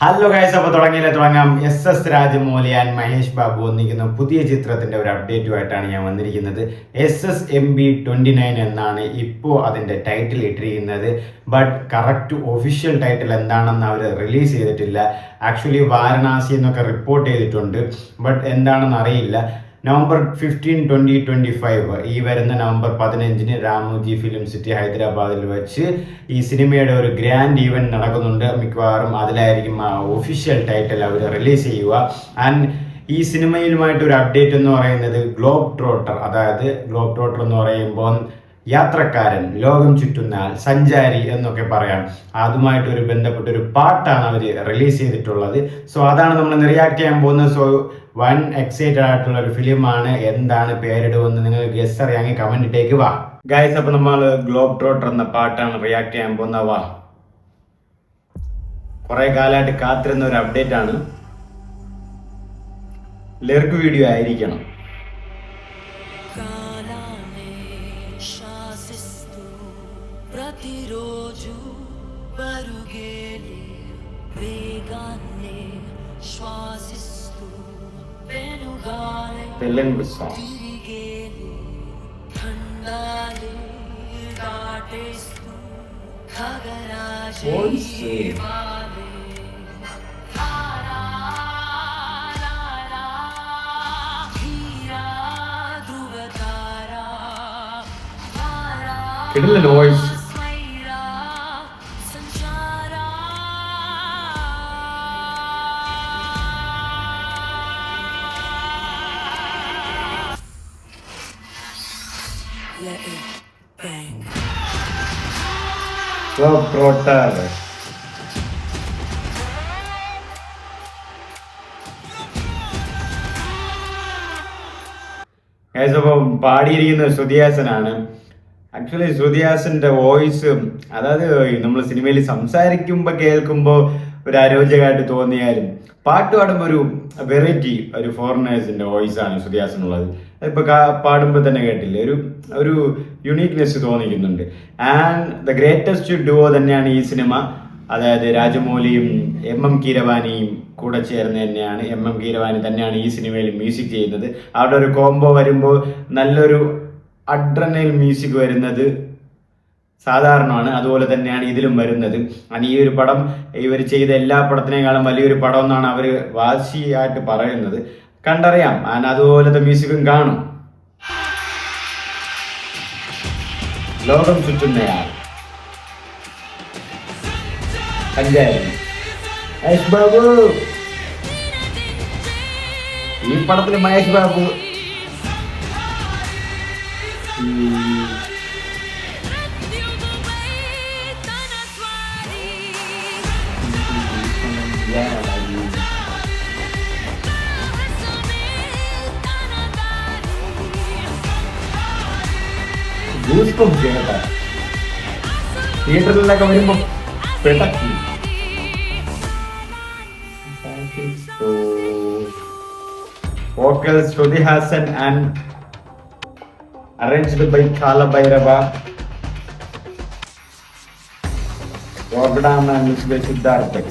Hello guys, അപ്പോൾ തുടങ്ങാം. S Rajamouli and Mahesh Babu ഒന്നിക്കുന്ന പുതിയ ചിത്രത്തിന്റെ ഒരു അപ്ഡേറ്റുമായിട്ടാണ് ഞാൻ വന്നിരിക്കുന്നത്. SSMB29 എന്നാണ് ഇപ്പോൾ അതിന്റെ ടൈറ്റിൽ ഇട്ടിരിക്കുന്നത്. ബട്ട് കറക്റ്റ് ഒഫീഷ്യൽ ടൈറ്റിൽ എന്താണെന്ന് അവർ റിലീസ് ചെയ്തിട്ടില്ല. ആക്ച്വലി വാരണാസി എന്നൊക്കെ റിപ്പോർട്ട് ചെയ്തിട്ടുണ്ട്, ബട്ട് എന്താണെന്ന് അറിയില്ല. നവംബർ 15, 2025 ഈ വരുന്ന നവംബർ 15 രാമോജി ഫിലിം സിറ്റി ഹൈദരാബാദിൽ വെച്ച് ഈ സിനിമയുടെ ഒരു ഗ്രാൻഡ് ഈവന്റ് നടക്കുന്നുണ്ട്. മിക്കവാറും അതിലായിരിക്കും ആ ഒഫീഷ്യൽ ടൈറ്റിൽ അവർ റിലീസ് ചെയ്യുക. ആൻഡ് ഈ സിനിമയിലുമായിട്ട് ഒരു അപ്ഡേറ്റ് എന്ന് പറയുന്നത് ഗ്ലോബ് ട്രോട്ടർ, അതായത് ഗ്ലോബ് ട്രോട്ടർ എന്ന് പറയുമ്പോൾ യാത്രക്കാരൻ, ലോകം ചുറ്റുന്ന സഞ്ചാരി എന്നൊക്കെ പറയാം. അതുമായിട്ടൊരു ബന്ധപ്പെട്ടൊരു പാട്ടാണ് അവർ റിലീസ് ചെയ്തിട്ടുള്ളത്. സോ അതാണ് നമ്മൾ റിയാക്ട് ചെയ്യാൻ പോകുന്നത്. സോ വൺ എക്സൈറ്റഡ് ആയിട്ടുള്ള ഒരു ഫിലിമാണ്. എന്താണ് പേരിടുമെന്ന് നിങ്ങൾ ഗസ് അറിയാമെങ്കിൽ കമന്റ് ഇട്ടേക്ക് വാ ഗൈസ്. അപ്പൊ നമ്മൾ ഗ്ലോബ് ട്രോട്ടർ എന്ന പാട്ടാണ് റിയാക്ട് ചെയ്യാൻ പോകുന്നത്. വാ, കുറെ കാലമായിട്ട് കാത്തിരുന്ന ഒരു അപ്ഡേറ്റ് ആണ്. ലിറിക് വീഡിയോ ആയിരിക്കണം. ప్రతిరోజు పరుగేలే వేగాన్నే శ్వాసిస్తూ వెనుగాలే తిరిగేలే ఖండాలే దాటేస్తూ ఖగరాజే వాలే കിടില നോയ്സ്. Globe Trotter. അപ്പം പാടിയിരിക്കുന്നത് ശ്രുതിഹാസനാണ്. ആക്ച്വലി ശ്രുതിഹാസന്റെ വോയിസ്, അതായത് നമ്മൾ സിനിമയിൽ സംസാരിക്കുമ്പോൾ കേൾക്കുമ്പോൾ ഒരു അരോചകമായിട്ട് തോന്നിയാലും പാട്ട് പാടുമ്പോൾ ഒരു വെറൈറ്റി, ഒരു ഫോറിനേഴ്സിന്റെ വോയിസ് ആണ് ശ്രുതിഹാസനുള്ളത്. ഇപ്പൊ പാടുമ്പോൾ തന്നെ കേട്ടില്ലേ, ഒരു യുണീക്നെസ് തോന്നിക്കുന്നുണ്ട്. ആൻഡ് ദ ഗ്രേറ്റസ്റ്റ് ഡുവോ തന്നെയാണ് ഈ സിനിമ. അതായത് രാജമൗലിയും MM കീരവാനിയും കൂടെ ചേർന്ന് തന്നെയാണ്. MM കീരവാനി തന്നെയാണ് ഈ സിനിമയിൽ മ്യൂസിക് ചെയ്യുന്നത്. അവിടെ ഒരു കോംബോ വരുമ്പോൾ നല്ലൊരു അഡ്രനൽ മ്യൂസിക് വരുന്നത് സാധാരണമാണ്. അതുപോലെ തന്നെയാണ് ഇതിലും വരുന്നത്. ഈ ഒരു പടം ഇവർ ചെയ്ത എല്ലാ പടത്തിനേക്കാളും വലിയൊരു പടം എന്നാണ് അവർ വാശിയായിട്ട് പറയുന്നത്. കണ്ടറിയാം. അതുപോലത്തെ മ്യൂസിക്കും കാണും. ലോകം ചുറ്റുന്നയാൾ സഞ്ചാരി മഹേഷ് ബാബു. ഈ പടത്തിൽ മഹേഷ് ബാബു തിയേറ്ററിലൊക്കെ വരുമ്പോ പെടക്കി. Vocals Shruti Hassan and arranged by Kala Bhairava. Program and music by Siddharth X.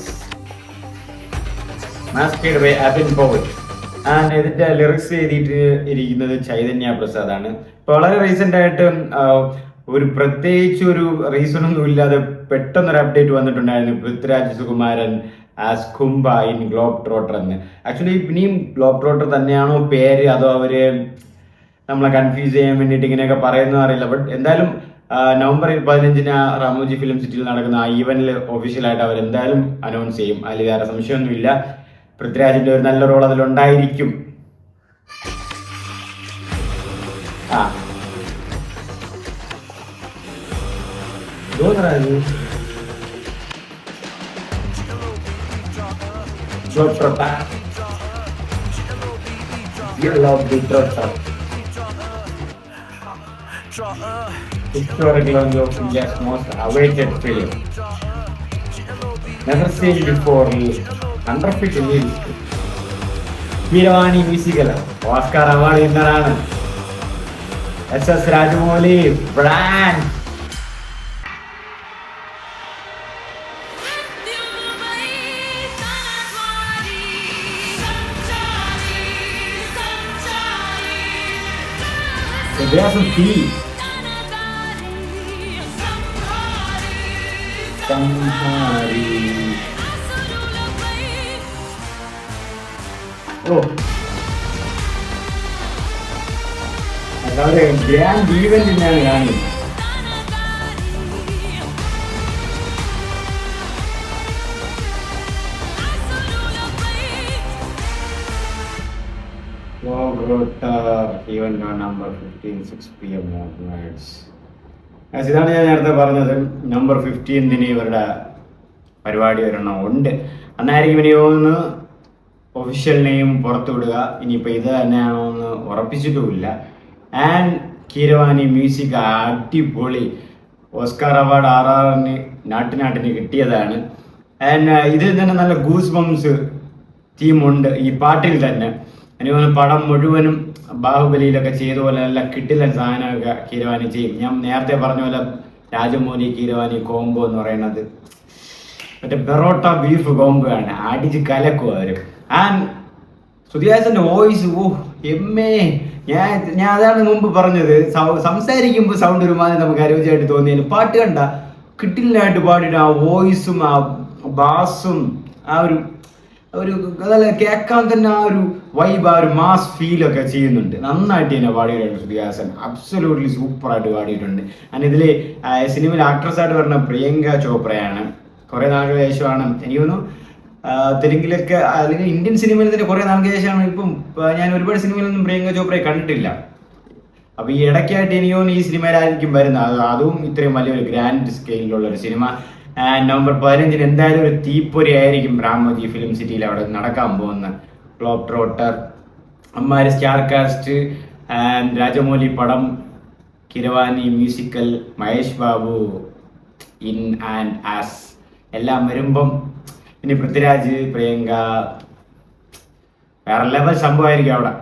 Mastered by Abin Poet. And ഇതിന്റെ ലിറിക്സ് എഴുതിയിരിക്കുന്നത് ചൈതന്യ പ്രസാദ് ആണ്. ഇപ്പൊ വളരെ റീസെന്റ് ആയിട്ട് ഒരു പ്രത്യേകിച്ച് ഒരു റീസൺ ഒന്നും ഇല്ലാതെ പെട്ടെന്നൊരു അപ്ഡേറ്റ് വന്നിട്ടുണ്ടായിരുന്നു. Prithviraj Sukumaran as Kumbha in globetrotter എന്ന്. ആക്ച്വലി ഇനിയും ഗ്ലോബ് ട്രോട്ടർ തന്നെയാണോ പേര്, അതോ അവര് നമ്മളെ കൺഫ്യൂസ് ചെയ്യാൻ വേണ്ടിയിട്ട് ഇങ്ങനെയൊക്കെ പറയുന്നത് അറിയില്ല. ബട്ട് എന്തായാലും നവംബർ 15 രാമോജി ഫിലിം സിറ്റിയിൽ നടക്കുന്ന ആ ഈവന്റിൽ ഒഫീഷ്യലായിട്ട് അവർ എന്തായാലും അനൗൺസ് ചെയ്യും. അതിൽ വേറെ സംശയമൊന്നുമില്ല. പൃഥ്വിരാജിന്റെ ഒരു നല്ല role അതിലുണ്ടായിരിക്കും. Historic launch of India's most awaited film. Never seen before. Wonderful music. Keeravani musical Oscar award വിന്നറാണ് SS രാജമൗലി ബ്രാൻഡ്. ഹൃദയാസം തീ സംഹാരി. ഓ അതായത് ഗ്രാൻഡ് ഈവന്റിനാണ് കാണുന്നത്. Event on number 15, 6 PM onwards. ഇതാണ് ഞാൻ നേരത്തെ പറഞ്ഞത്. നമ്പർ 15 ഇവരുടെ പരിപാടി ഒരെണ്ണം ഉണ്ട്. അന്നായിരിക്കും ഇനി ഒന്ന് ഒഫീഷ്യൽ നെയിം പുറത്തു വിടുക. ഇനിയിപ്പോൾ ഇത് തന്നെയാണോ എന്ന് ഉറപ്പിച്ചിട്ടുമില്ല. ആൻഡ് കീരവാണി മ്യൂസിക് അടിപൊളി ഓസ്കാർ അവാർഡ് RRറിന് നാട്ടിന് കിട്ടിയതാണ്. ആൻഡ് ഇതിൽ തന്നെ നല്ല ഗൂസ് ബംസ് തീമുണ്ട് ഈ പാട്ടിൽ തന്നെ. എനിക്ക് തോന്നുന്നു പടം മുഴുവനും ബാഹുബലിയിലൊക്കെ ചെയ്ത പോലെ നല്ല കിട്ടില്ല സാധനമൊക്കെ കീരവാണി ചെയ്യും. ഞാൻ നേരത്തെ പറഞ്ഞ പോലെ രാജമൗലി കീരവാണി കോംബോ എന്ന് പറയുന്നത് മറ്റേ പെറോട്ട ബീഫ് കോംബോ ആണ്. അടിച്ച് കലക്കും അവർ. ആൻഡ് സുധിയാസന്റെ വോയിസ് ഞാൻ അതാണ് മുമ്പ് പറഞ്ഞത്. സംസാരിക്കുമ്പോൾ സൗണ്ട് ഒരുമാതിരി നമുക്ക് അരോചമായിട്ട് തോന്നിയാലും പാട്ട് കണ്ട കിട്ടില്ലായിട്ട് പാടിയിട്ട് ആ വോയിസും ആ ബാസും ആ ഒരു അതല്ല കേൾക്കാൻ തന്നെ ആ ഒരു വൈബ്, ആ ഒരു മാസ് ഫീലൊക്കെ ചെയ്യുന്നുണ്ട്. നന്നായിട്ട് തന്നെ പാടിയിട്ടുണ്ട് ശ്രുതിഹാസൻ. അബ്സല്യൂട്ട്ലി സൂപ്പറായിട്ട് പാടിയിട്ടുണ്ട്. ആൻഡ് ഇതിൽ സിനിമയിൽ ആക്ട്രസ്സായിട്ട് പറഞ്ഞ പ്രിയങ്ക ചോപ്രയാണ്. കുറേ നാളുകൾക്ക് ശേഷമാണ് എനിക്ക് തോന്നുന്നു തെലുങ്കിലൊക്കെ അല്ലെങ്കിൽ ഇന്ത്യൻ സിനിമയിൽ തന്നെ കുറേ നാളുകൾക്ക് ശേഷമാണ്. ഇപ്പം ഞാൻ ഒരുപാട് സിനിമയിലൊന്നും പ്രിയങ്ക ചോപ്രയെ കണ്ടിട്ടില്ല. അപ്പോൾ ഈ ഇടയ്ക്കായിട്ട് എനിക്ക് തോന്നുന്നു ഈ സിനിമയിലായിരിക്കും വരുന്നത്. അതും ഇത്രയും വലിയൊരു ഗ്രാൻഡ് സ്കെയിലുള്ള ഒരു സിനിമ. നവംബർ 15 എന്തായാലും ഒരു തീപ്പൊരി ആയിരിക്കും രാമോജി ഫിലിം സിറ്റിയിൽ അവിടെ നടക്കാൻ പോകുന്ന. ഗ്ലോബ് ട്രോട്ടർ, അമ്മാര് സ്റ്റാർ കാസ്റ്റ്, രാജമൗലി പടം, Keeravani musical, Mahesh Babu in and as എല്ലാം വരുമ്പം ഇനി പൃഥ്വിരാജ്, പ്രിയങ്ക വേറെ ലെവൽ സംഭവമായിരിക്കും അവിടെ.